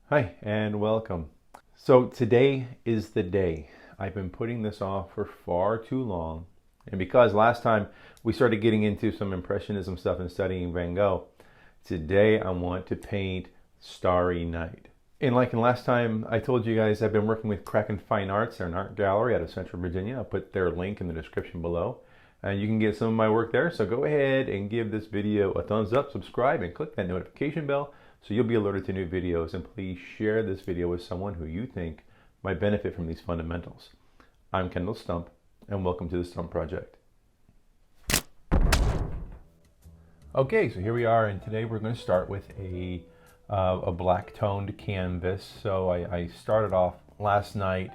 Hi and welcome. So today is the day. I've been putting this off for far too long. And because last time we started getting into some Impressionism stuff and studying Van Gogh, today I want to paint Starry Night. And like in last time, I told you guys I've been working with Kraken Fine Arts. They're an art gallery out of Central Virginia. I'll put their link in the description below. And you can get some of my work there. So go ahead and give this video a thumbs up, subscribe, and click that notification bell so you'll be alerted to new videos. And please share this video with someone who you think might benefit from these fundamentals. I'm Kendall Stump, and welcome to the Stump Project. Okay, so here we are, and today we're going to start with a black toned canvas. So I started off last night,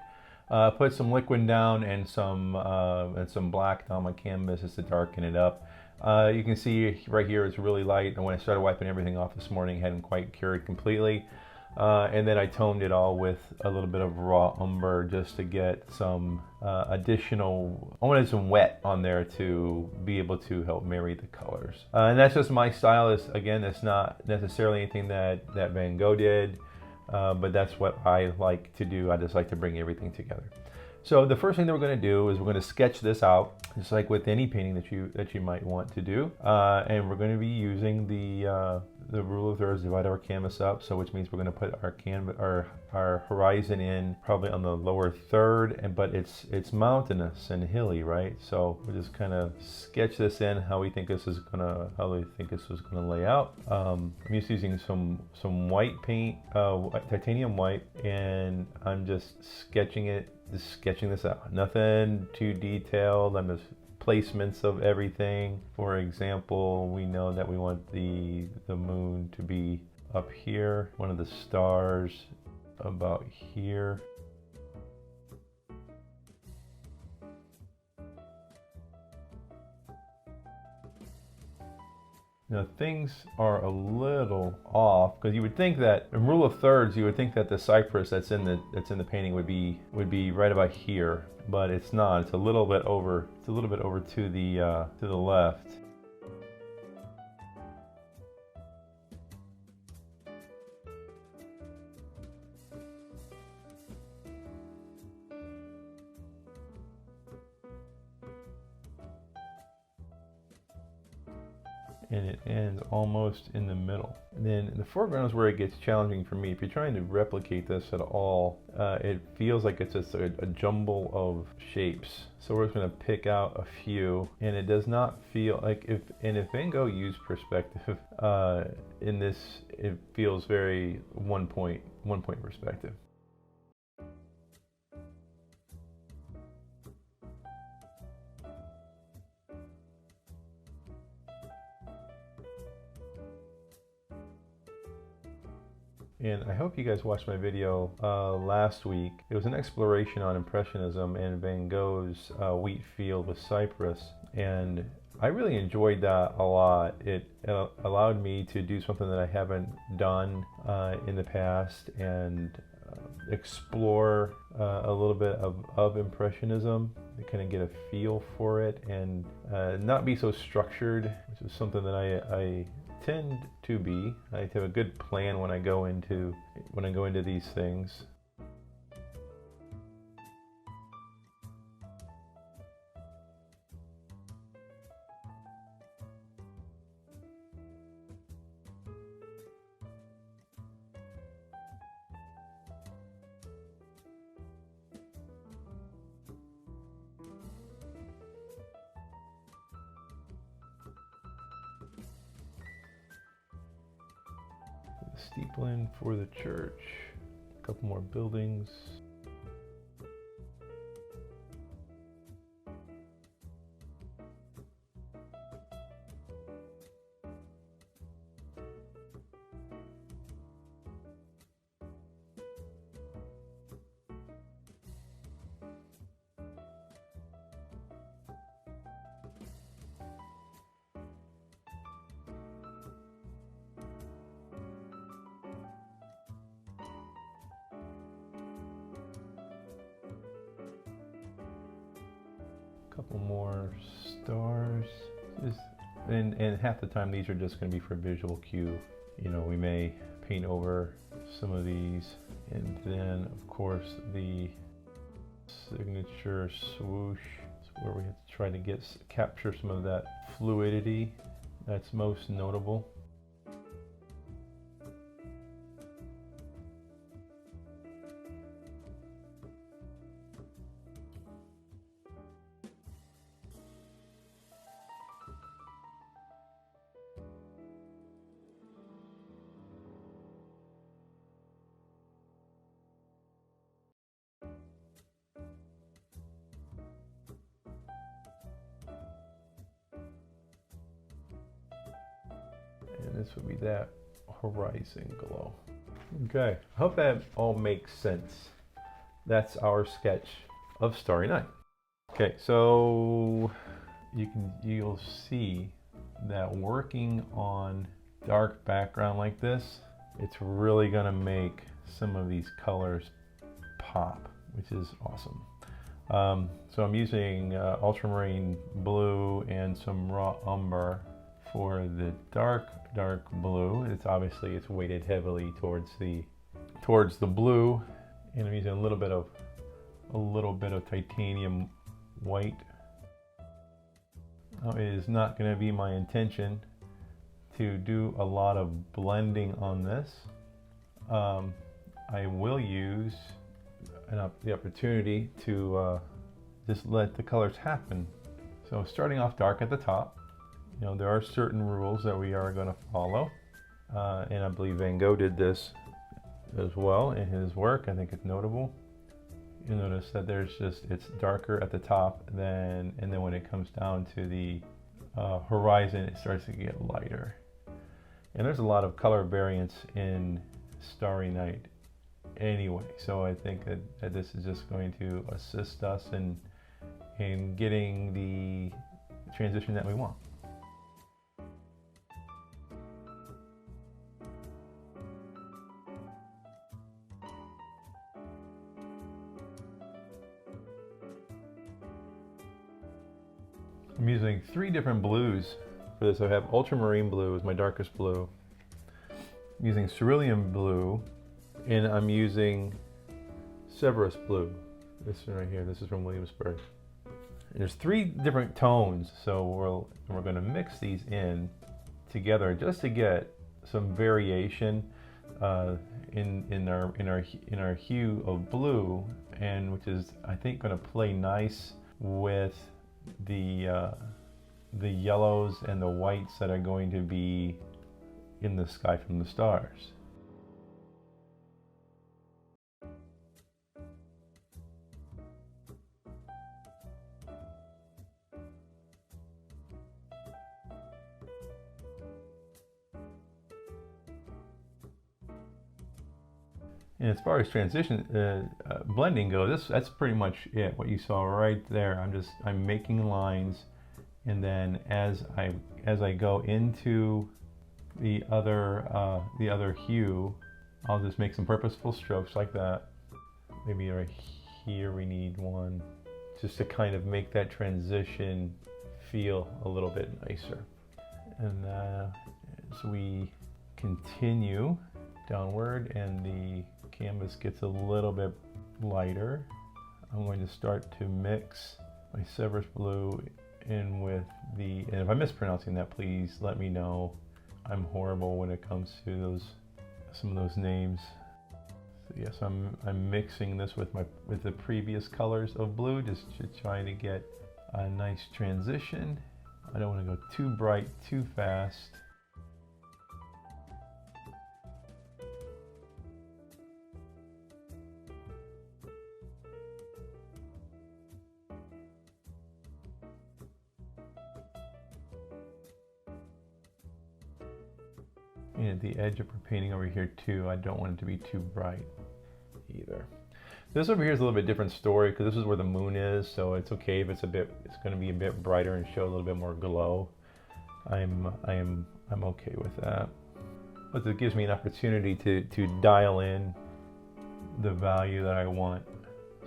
put some liquid down and some black on my canvas just to darken it up. You can see right here it's really light, and when I started wiping everything off this morning, it hadn't quite cured completely. And then I toned it all with a little bit of raw umber just to get some additional, I wanted some wet on there to be able to help marry the colors. And that's just my style. Again, it's not necessarily anything that Van Gogh did, but that's what I like to do. I just like to bring everything together. So the first thing that we're going to do is we're going to sketch this out, just like with any painting that you might want to do. And we're going to be using the rule of thirds, divide our canvas up. So which means we're going to put our horizon in probably on the lower third, but it's mountainous and hilly, right? So we'll just kind of sketch this in how we think this is gonna lay out. I'm just using some white paint, titanium white, and I'm just sketching this out. Nothing too detailed. I'm just placements of everything. For example, we know that we want the moon to be up here, one of the stars about here. Now things are a little off because you would think that in rule of thirds, you would think that the cypress that's in the painting would be right about here, but it's not. It's a little bit over. It's a little bit over to the left. And it ends almost in the middle. And then in the foreground is where it gets challenging for me. If you're trying to replicate this at all, it feels like it's just a jumble of shapes. So we're just going to pick out a few, and it does not feel like if Van Gogh used perspective in this, it feels very one point perspective. And I hope you guys watched my video last week. It was an exploration on Impressionism and Van Gogh's wheat field with cypress. And I really enjoyed that a lot. It allowed me to do something that I haven't done in the past and explore a little bit of Impressionism, to kind of get a feel for it and not be so structured, which is something that I tend to be. I have a good plan when I go into these things. Steepling for the church, a couple more buildings. Couple more stars. And half the time these are just going to be for visual cue. You know, we may paint over some of these. And then of course the signature swoosh, where we have to try to capture some of that fluidity that's most notable. And this would be that horizon glow. Okay, I hope that all makes sense. That's our sketch of Starry Night. Okay, so you'll see that working on dark background like this, it's really gonna make some of these colors pop, which is awesome. So I'm using ultramarine blue and some raw umber for the dark blue. It's weighted heavily towards the blue, and I'm using a little bit of titanium white. Now, it is not going to be my intention to do a lot of blending on this. I will use the opportunity to just let the colors happen. So starting off dark at the top, you know, there are certain rules that we are going to follow, and I believe Van Gogh did this as well in his work. I think it's notable. You'll notice that it's darker at the top, and then when it comes down to the horizon, it starts to get lighter. And there's a lot of color variance in Starry Night anyway, so I think that this is just going to assist us in getting the transition that we want. I'm using 3 different blues for this. I have ultramarine blue as my darkest blue. I'm using cerulean blue, and I'm using Cerberus blue. This one right here, this is from Williamsburg. And there's 3 different tones, so we're going to mix these in together just to get some variation in our hue of blue, and which is, I think, going to play nice with the yellows and the whites that are going to be in the sky from the stars. And as far as transition, blending goes, that's pretty much it. What you saw right there, I'm making lines, and then as I go into the other hue, I'll just make some purposeful strokes like that. Maybe right here we need one, just to kind of make that transition feel a little bit nicer. And as we continue downward and the canvas gets a little bit lighter, I'm going to start to mix my Cerberus blue in with and if I'm mispronouncing that, please let me know. I'm horrible when it comes to some of those names. So yes, I'm mixing this with the previous colors of blue, just to try to get a nice transition. I don't want to go too bright too fast. And at the edge of our painting over here too, I don't want it to be too bright either. This over here is a little bit different story, because this is where the moon is, so it's okay if it's going to be a bit brighter and show a little bit more glow. I'm okay with that. But it gives me an opportunity to dial in the value that I want,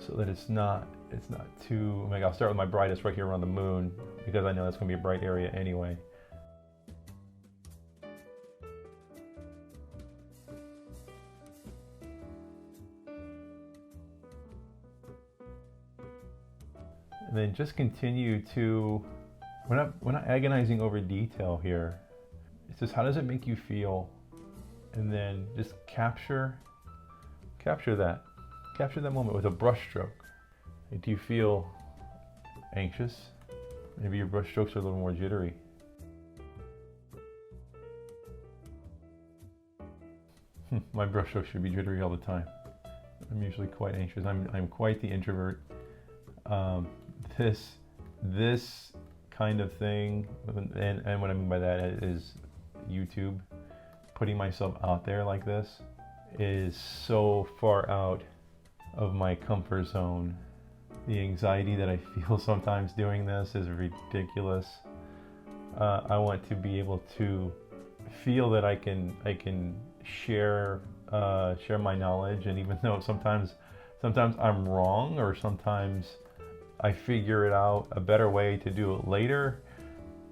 so that it's not too, like, I'll start with my brightest right here around the moon, because I know that's going to be a bright area anyway. And then just continue to, we're not agonizing over detail here. It's just, how does it make you feel? And then just capture that moment with a brush stroke. Do you feel anxious? Maybe your brush strokes are a little more jittery. My brush strokes should be jittery all the time. I'm usually quite anxious. I'm quite the introvert. This kind of thing, and what I mean by that is YouTube, putting myself out there like this is so far out of my comfort zone. The anxiety that I feel sometimes doing this is ridiculous. I want to be able to feel that I can share my knowledge, and even though sometimes I'm wrong, or sometimes I figure it out a better way to do it later,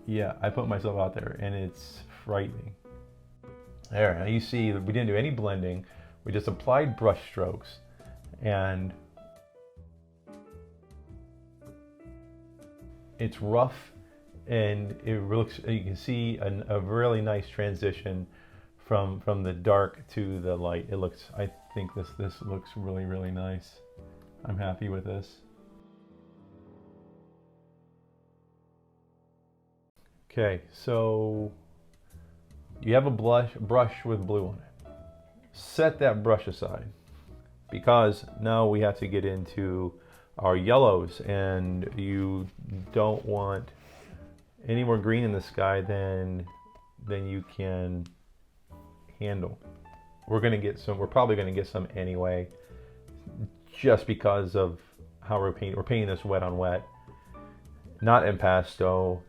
yeah, I put myself out there and it's frightening. There, now you see that we didn't do any blending. We just applied brush strokes, and it's rough, and it looks, you can see a really nice transition from the dark to the light. It looks, I think this looks really, really nice. I'm happy with this. Okay, so you have a brush with blue on it. Set that brush aside, because now we have to get into our yellows, and you don't want any more green in the sky than you can handle. We're probably gonna get some anyway, just because of how we're painting this wet on wet, not impasto.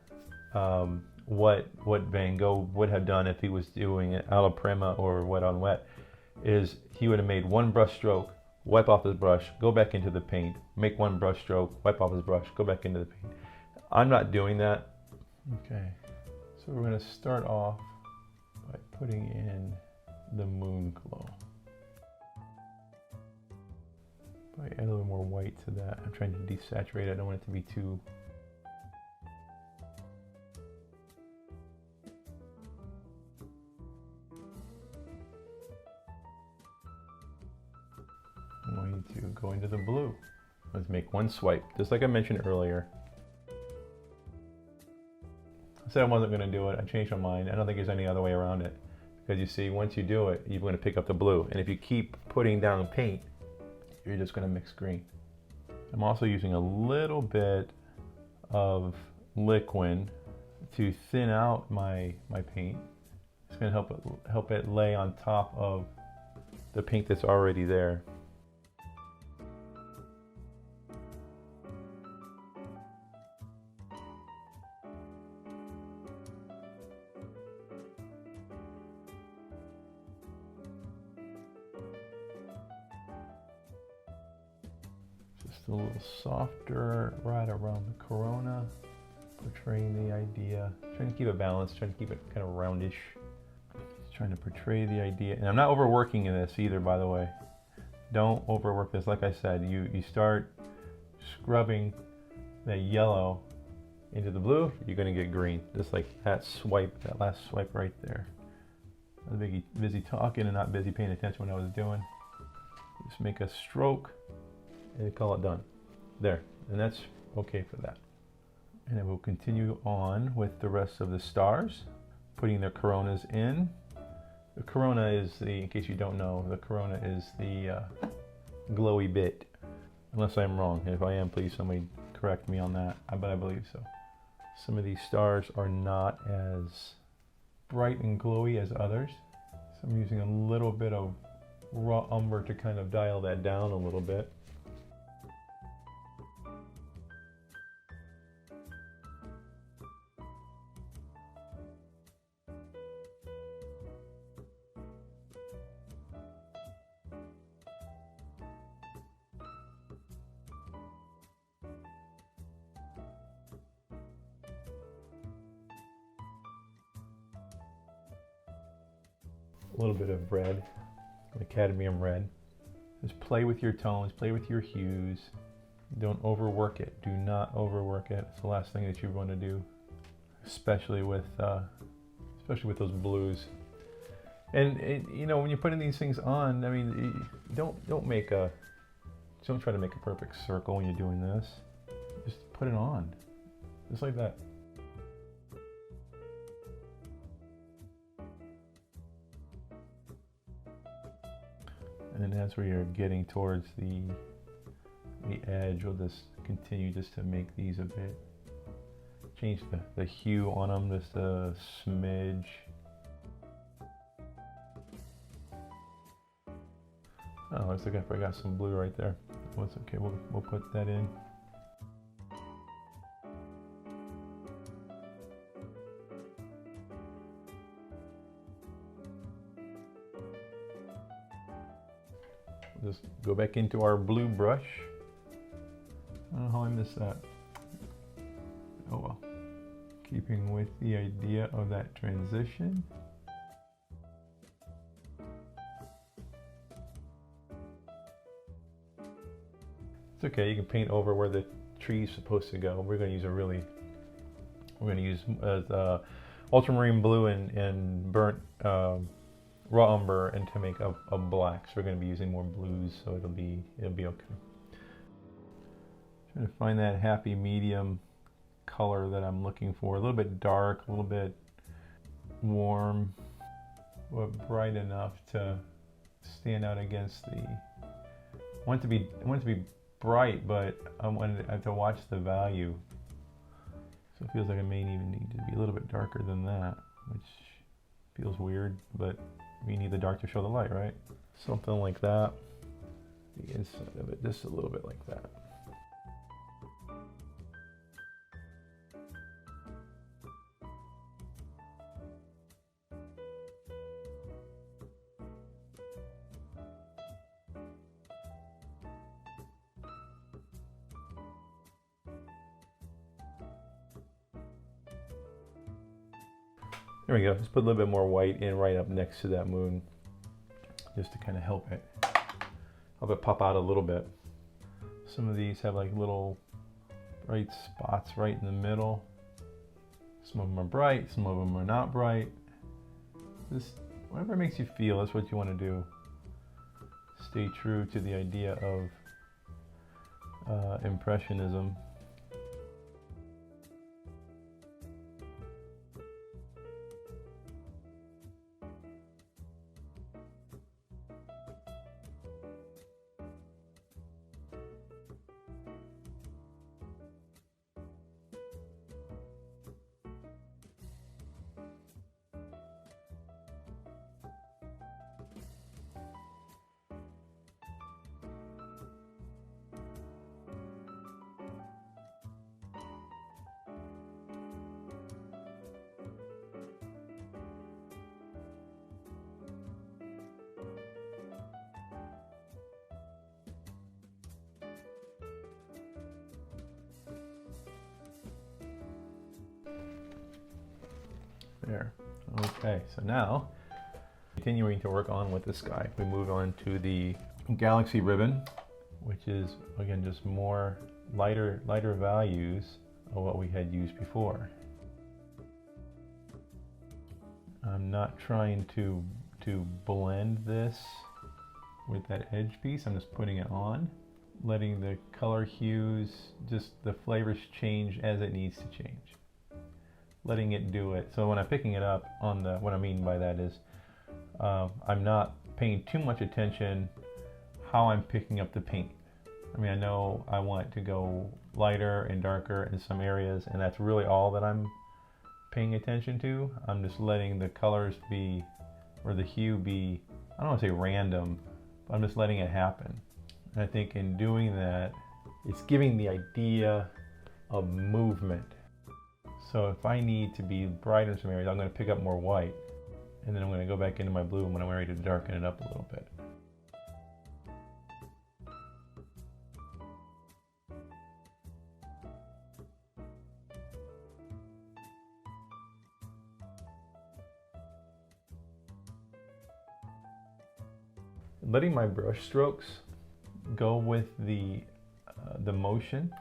What Van Gogh would have done if he was doing it alla prima or wet on wet is he would have made one brush stroke, wipe off his brush, go back into the paint, make one brush stroke, wipe off his brush, go back into the paint. I'm not doing that. Okay, so we're going to start off by putting in the moon glow. I add a little more white to that. I'm trying to desaturate it. I don't want it to be too... I'm going to go into the blue. Let's make one swipe, just like I mentioned earlier. I said I wasn't going to do it. I changed my mind. I don't think there's any other way around it. Because you see, once you do it, you're going to pick up the blue. And if you keep putting down paint, you're just going to mix green. I'm also using a little bit of liquid to thin out my paint. It's going to help it lay on top of the paint that's already there. Just a little softer right around the corona, portraying the idea. Trying to keep it balanced, trying to keep it kind of roundish. Just trying to portray the idea. And I'm not overworking in this either, by the way. Don't overwork this. Like I said, you start scrubbing that yellow into the blue, you're going to get green. Just like that swipe, that last swipe right there. I was busy talking and not busy paying attention to what I was doing. Just make a stroke and call it done. There, and that's okay for that. And then we'll continue on with the rest of the stars, putting their coronas in. The corona is in case you don't know, the corona is the glowy bit. Unless I'm wrong. If I am, please somebody correct me on that, but I believe so. Some of these stars are not as bright and glowy as others. So I'm using a little bit of raw umber to kind of dial that down a little bit. A little bit of red, the cadmium red. Just play with your tones, play with your hues. Don't overwork it. Do not overwork it. It's the last thing that you want to do, especially with those blues. And you know, when you're putting these things on, I mean, don't try to make a perfect circle when you're doing this. Just put it on, just like that. And then as we are getting towards the edge, we'll just continue just to make these a bit, change the hue on them just a smidge. Oh, looks like I forgot some blue right there. Well, it's okay, we'll put that in. Just go back into our blue brush. I don't know how I missed that. Oh well. Keeping with the idea of that transition. It's okay, you can paint over where the tree's supposed to go. We're going to use ultramarine blue and burnt raw umber and to make a black. So we're going to be using more blues, so it'll be okay. Trying to find that happy medium color that I'm looking for. A little bit dark, a little bit warm, but bright enough to stand out against the. I want it to be bright, but I have to watch the value. So it feels like I may even need to be a little bit darker than that, which feels weird, but we need the dark to show the light, right? Something like that. The inside of it, just a little bit like that. There we go. Just put a little bit more white in right up next to that moon, just to kind of help it pop out a little bit. Some of these have like little bright spots right in the middle. Some of them are bright, some of them are not bright. Just whatever makes you feel, that's what you want to do. Stay true to the idea of Impressionism. There. Okay, so now, continuing to work on with the sky, we move on to the galaxy ribbon, which is, again, just more lighter values of what we had used before. I'm not trying to blend this with that edge piece. I'm just putting it on, letting the color hues, just the flavors change as it needs to change. Letting it do it. So when I'm picking it up on the, what I mean by that is, I'm not paying too much attention how I'm picking up the paint. I mean, I know I want it to go lighter and darker in some areas, and that's really all that I'm paying attention to. I'm just letting the colors be, or the hue be, I don't want to say random, but I'm just letting it happen. And I think in doing that, it's giving the idea of movement. So if I need to be bright in some areas, I'm going to pick up more white, and then I'm going to go back into my blue when I'm ready to darken it up a little bit. Letting my brush strokes go with the the motion,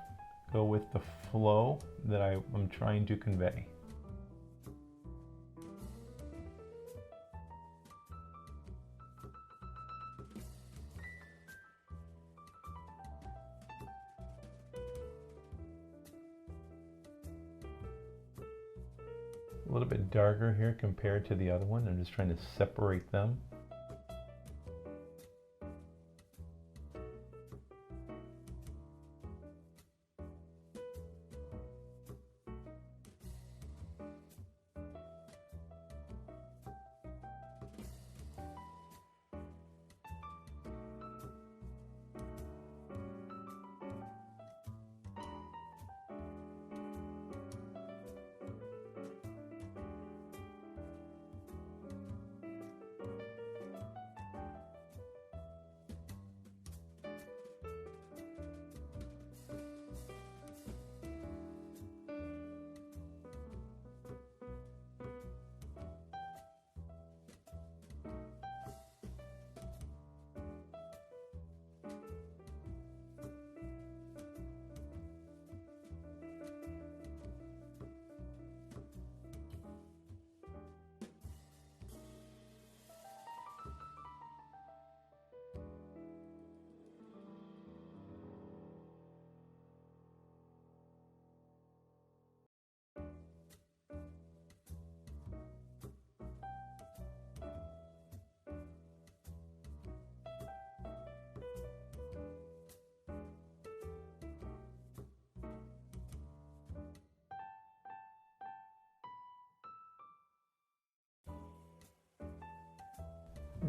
go with the flow that I'm trying to convey. A little bit darker here compared to the other one. I'm just trying to separate them.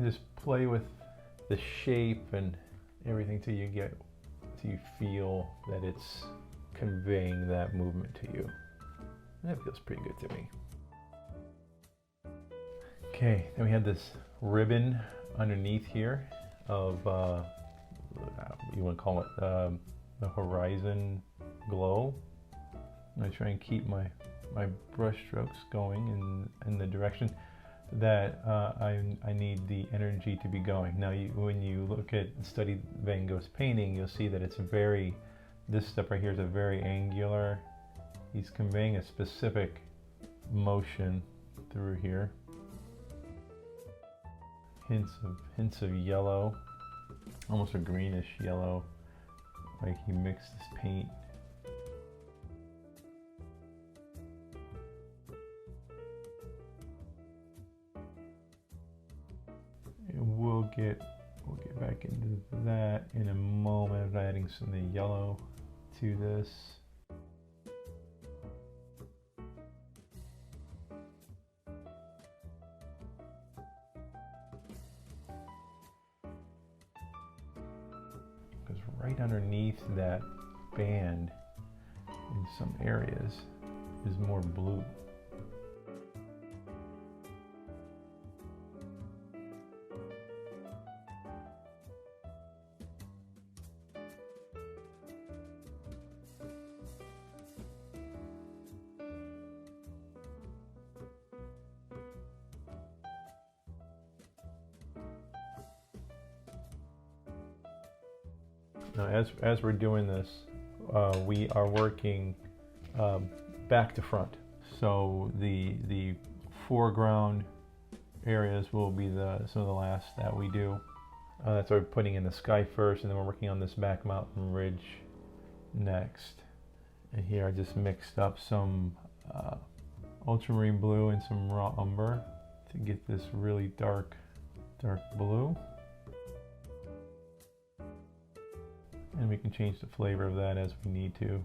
Just play with the shape and everything till you feel that it's conveying that movement to you. That feels pretty good to me. Okay, then we have this ribbon underneath here of you want to call it the horizon glow. I'm going to try and keep my brush strokes going in the direction that I need the energy to be going. Now, when you look at study Van Gogh's painting, you'll see that it's this step right here is a very angular. He's conveying a specific motion through here. Hints of yellow, almost a greenish yellow, like he mixed this paint. We'll get back into that in a moment, adding some of the yellow to this. Because right underneath that band in some areas is more blue. Now, as we're doing this, we are working back to front. So the foreground areas will be some of the last that we do. That's why we're putting in the sky first, and then we're working on this back mountain ridge next. And here I just mixed up some ultramarine blue and some raw umber to get this really dark blue. And we can change the flavor of that as we need to.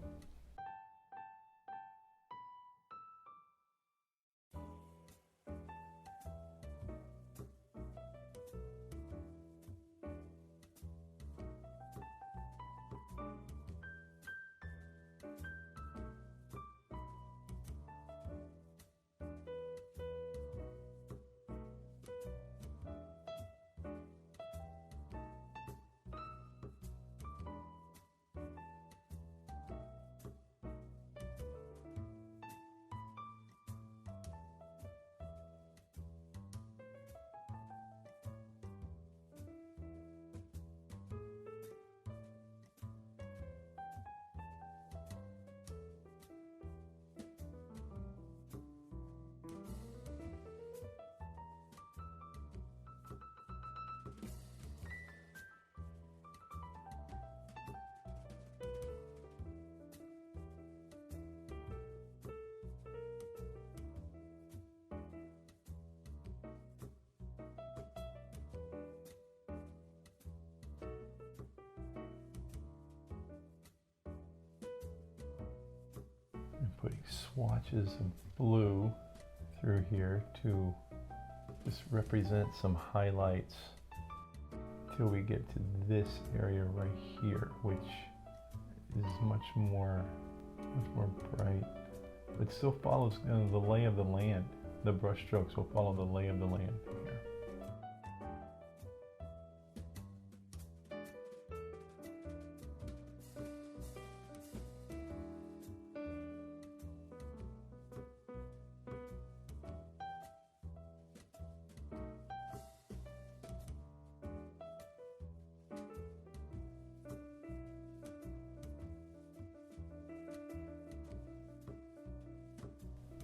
putting swatches of blue through here to just represent some highlights till we get to this area right here, which is much more bright, but still follows the lay of the land. The brush strokes will follow the lay of the land here.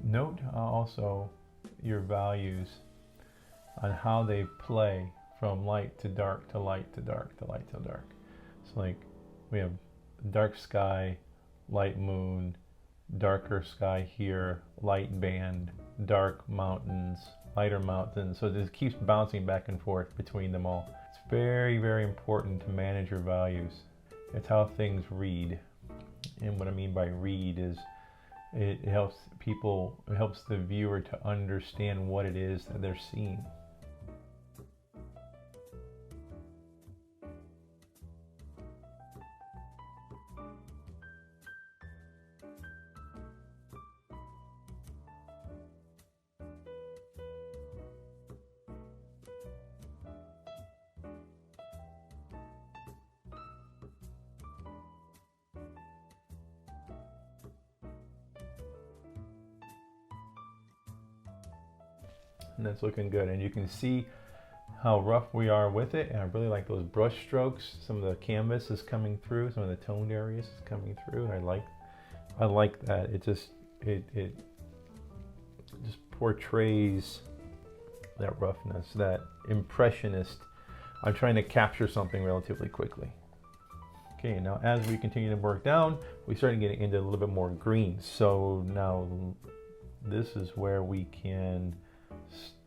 Note also your values on how they play from light to dark to light to dark to light to dark. So like we have dark sky, light moon, darker sky here, light band, dark mountains, lighter mountains. So this keeps bouncing back and forth between them all. It's very, very important to manage your values. It's how things read. And what I mean by read is it helps people, it helps the viewer to understand what it is that they're seeing. And that's looking good, and you can see how rough we are with it, and I really like those brush strokes. Some of the canvas is coming through, some of the toned areas is coming through, and I like that. It just portrays that roughness, that impressionist. I'm trying to capture something relatively quickly. Okay, now as we continue to work down, we start getting into a little bit more greens. So now this is where we can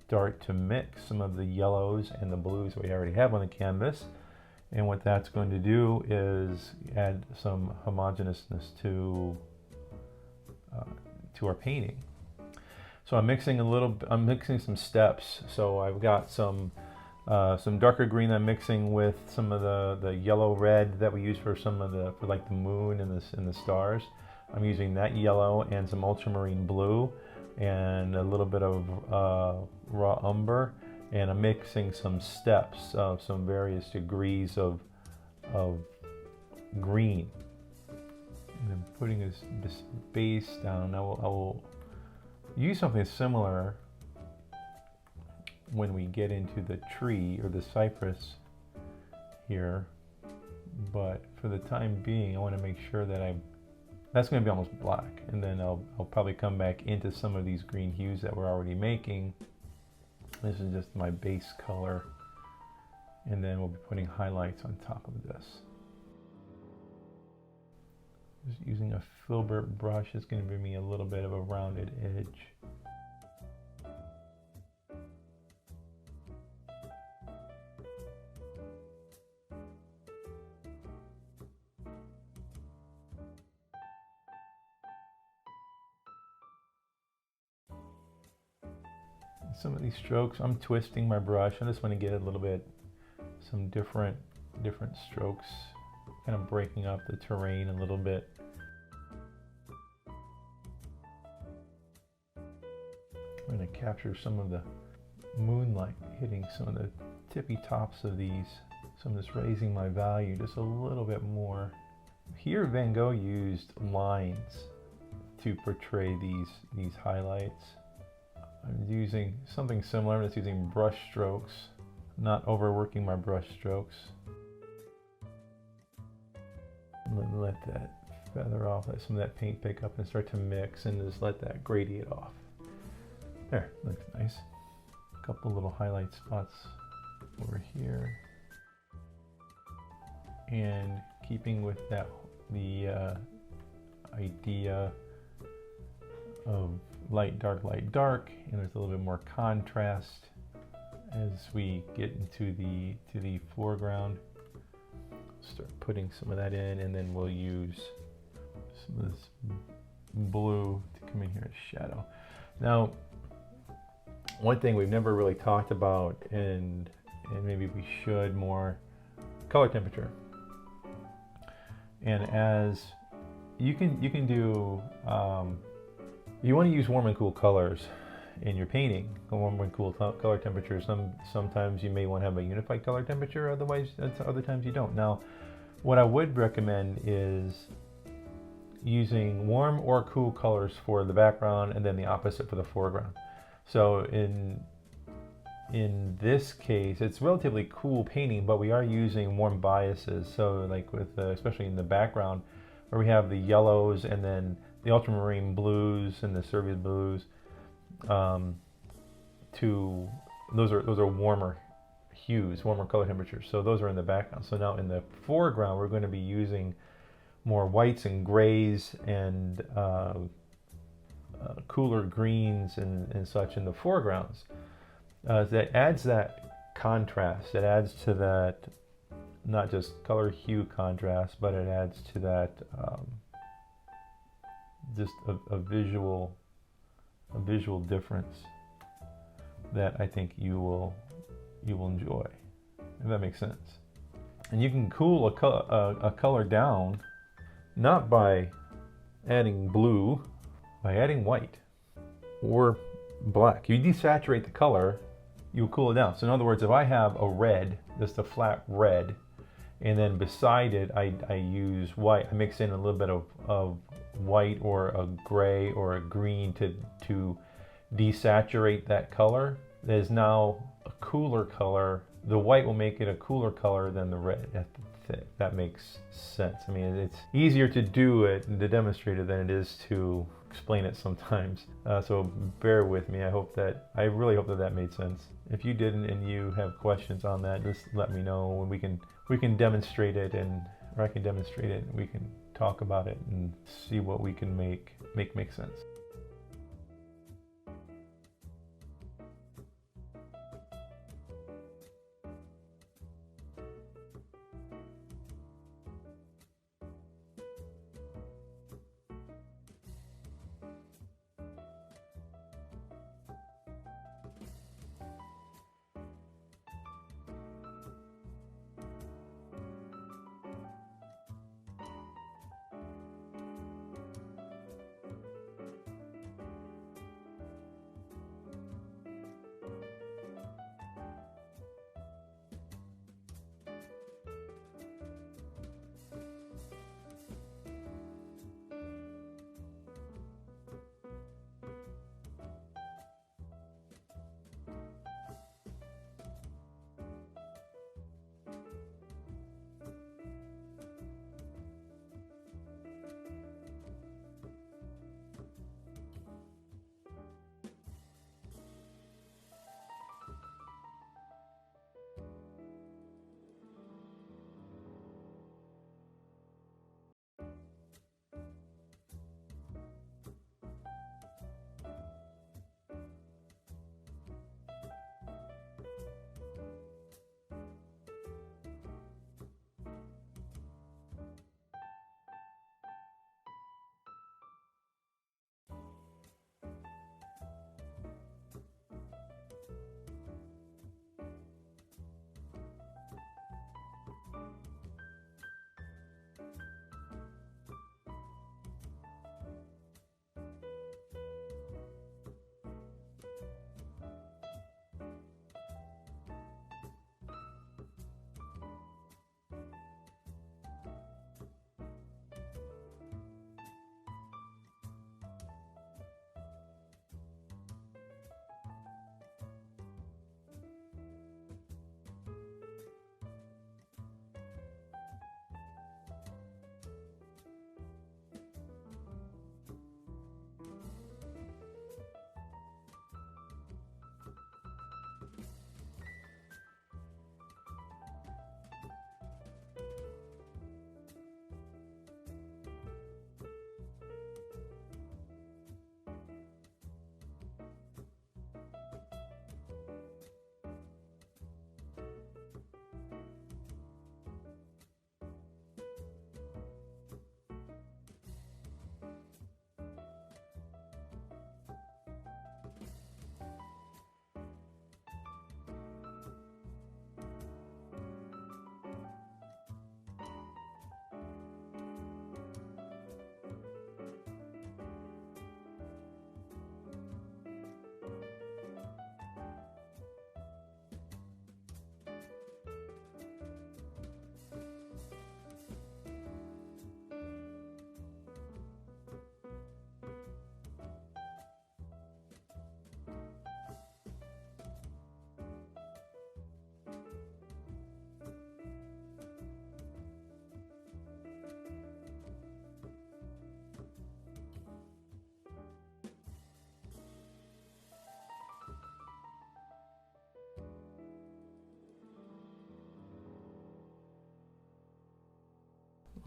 start to mix some of the yellows and the blues we already have on the canvas. And what that's going to do is add some homogeneousness to our painting. So I'm mixing some steps. So I've got some darker green I'm mixing with some of the yellow red that we use for like the moon and the stars. I'm using that yellow and some ultramarine blue and a little bit of raw umber, and I'm mixing some steps of some various degrees of green, and then putting this base down. I will use something similar when we get into the tree or the cypress here, but for the time being I want to make sure that that's going to be almost black, and then I'll probably come back into some of these green hues that we're already making. This is just my base color, and then we'll be putting highlights on top of this. Just using a filbert brush is going to give me a little bit of a rounded edge. Some of these strokes, I'm twisting my brush. I just want to get a little bit, some different strokes, kind of breaking up the terrain a little bit. I'm going to capture some of the moonlight hitting some of the tippy tops of these. So I'm just raising my value just a little bit more. Here Van Gogh used lines to portray these highlights. I'm using something similar. I'm just using brush strokes, not overworking my brush strokes. And let that feather off, let some of that paint pick up and start to mix, and just let that gradient off. There, looks nice. A couple little highlight spots over here. And keeping with that, the idea of light, dark, and there's a little bit more contrast as we get into the foreground. Start putting some of that in, and then we'll use some of this blue to come in here as shadow. Now, one thing we've never really talked about, and maybe we should more, color temperature. And as you can do, you want to use warm and cool colors in your painting. Warm and cool color temperature. Sometimes you may want to have a unified color temperature. Otherwise, other times you don't. Now, what I would recommend is using warm or cool colors for the background, and then the opposite for the foreground. So in this case, it's relatively cool painting, but we are using warm biases. So like with, especially in the background, where we have the yellows and then the ultramarine blues and the Serbian blues, those are warmer hues, warmer color temperatures. So those are in the background. So now in the foreground, we're going to be using more whites and grays and cooler greens and such in the foregrounds. That adds that contrast. It adds to that, not just color hue contrast, but it adds to that just a visual difference that I think you will enjoy, if that makes sense. And you can cool a color down not by adding blue, by adding white or black. You desaturate the color, you cool it down. So in other words, if I have a red, just a flat red, and then beside it I use white, I mix in a little bit of white or a gray or a green to desaturate that color, there's now a cooler color. The white will make it a cooler color than the red. If that makes sense. I mean, it's easier to do it and to demonstrate it than it is to explain it sometimes. So bear with me. I really hope that made sense. If you didn't and you have questions on that, just let me know, and we can demonstrate it, or I can demonstrate it, and we can talk about it and see what we can make sense.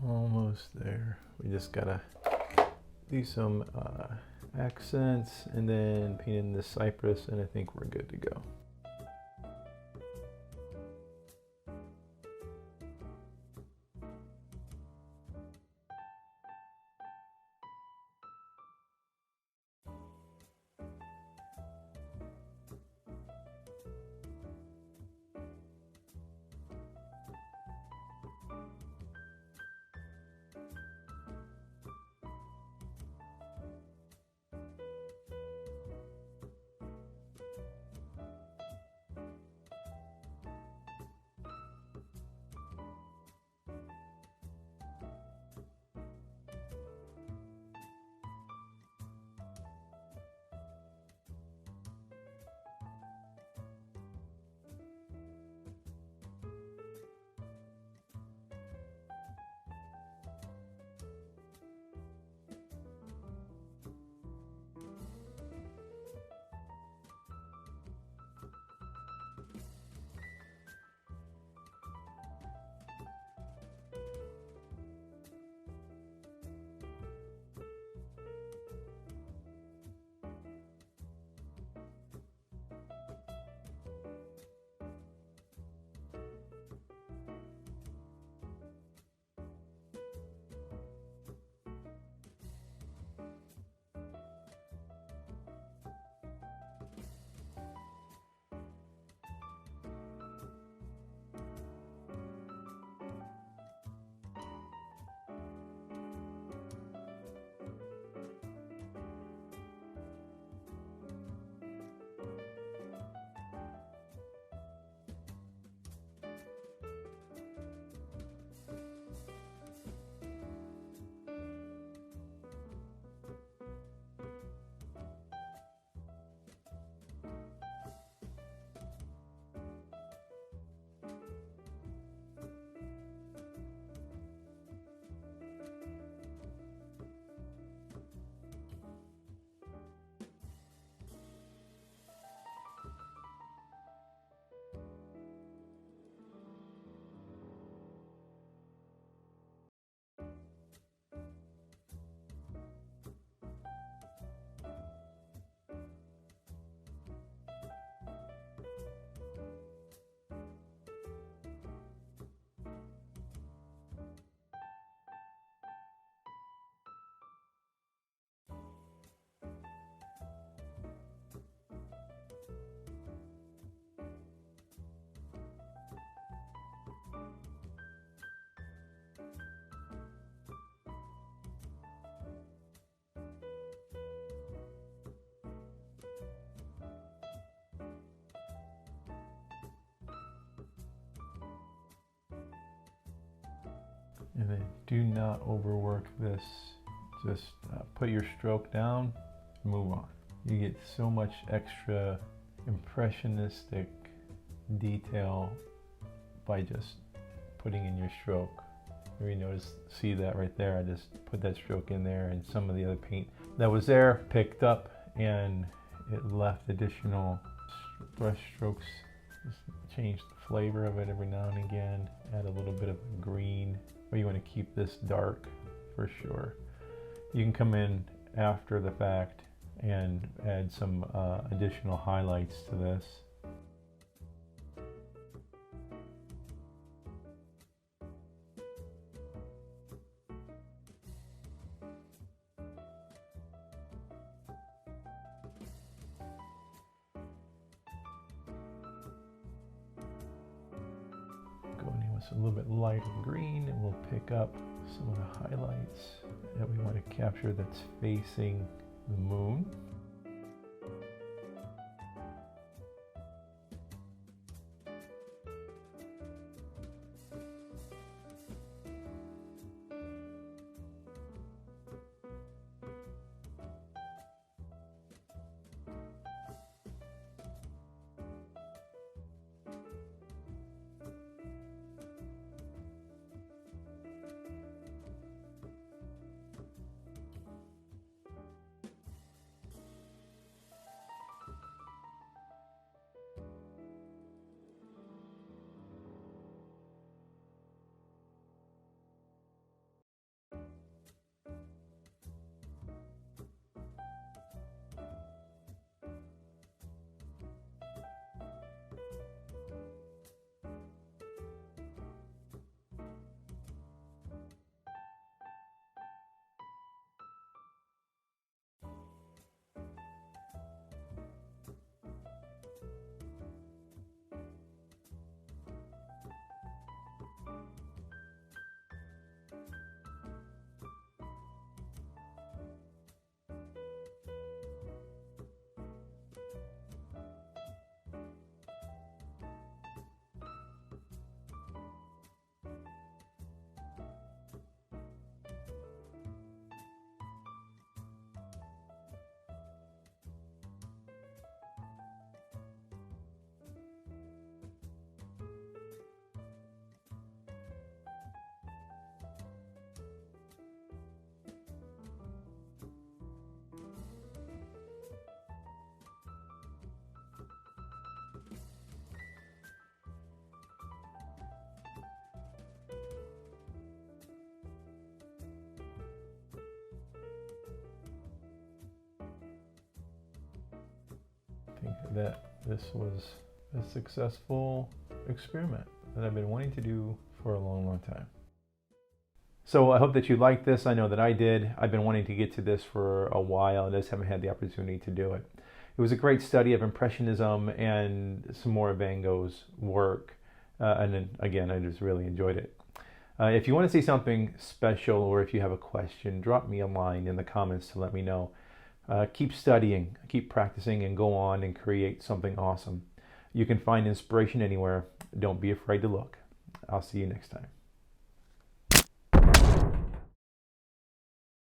Almost there. We just gotta do some accents and then paint in the cypress, and I think we're good to go. And then do not overwork this. Just put your stroke down, move on. You get so much extra impressionistic detail by just putting in your stroke. Maybe see that right there. I just put that stroke in there, and some of the other paint that was there picked up and it left additional brush strokes. Just change the flavor of it every now and again. Add a little bit of green, or you want to keep this dark for sure. You can come in after the fact and add some additional highlights to this. Going in with a little bit lighter green, and we'll pick up some of the highlights that we want to capture that's facing the moon. that this was a successful experiment that I've been wanting to do for a long, long time. So I hope that you liked this. I know that I did. I've been wanting to get to this for a while and just haven't had the opportunity to do it. It was a great study of Impressionism and some more of Van Gogh's work. And then again, I just really enjoyed it. If you want to see something special or if you have a question, drop me a line in the comments to let me know. Keep studying, keep practicing, and go on and create something awesome. You can find inspiration anywhere. Don't be afraid to look. I'll see you next time.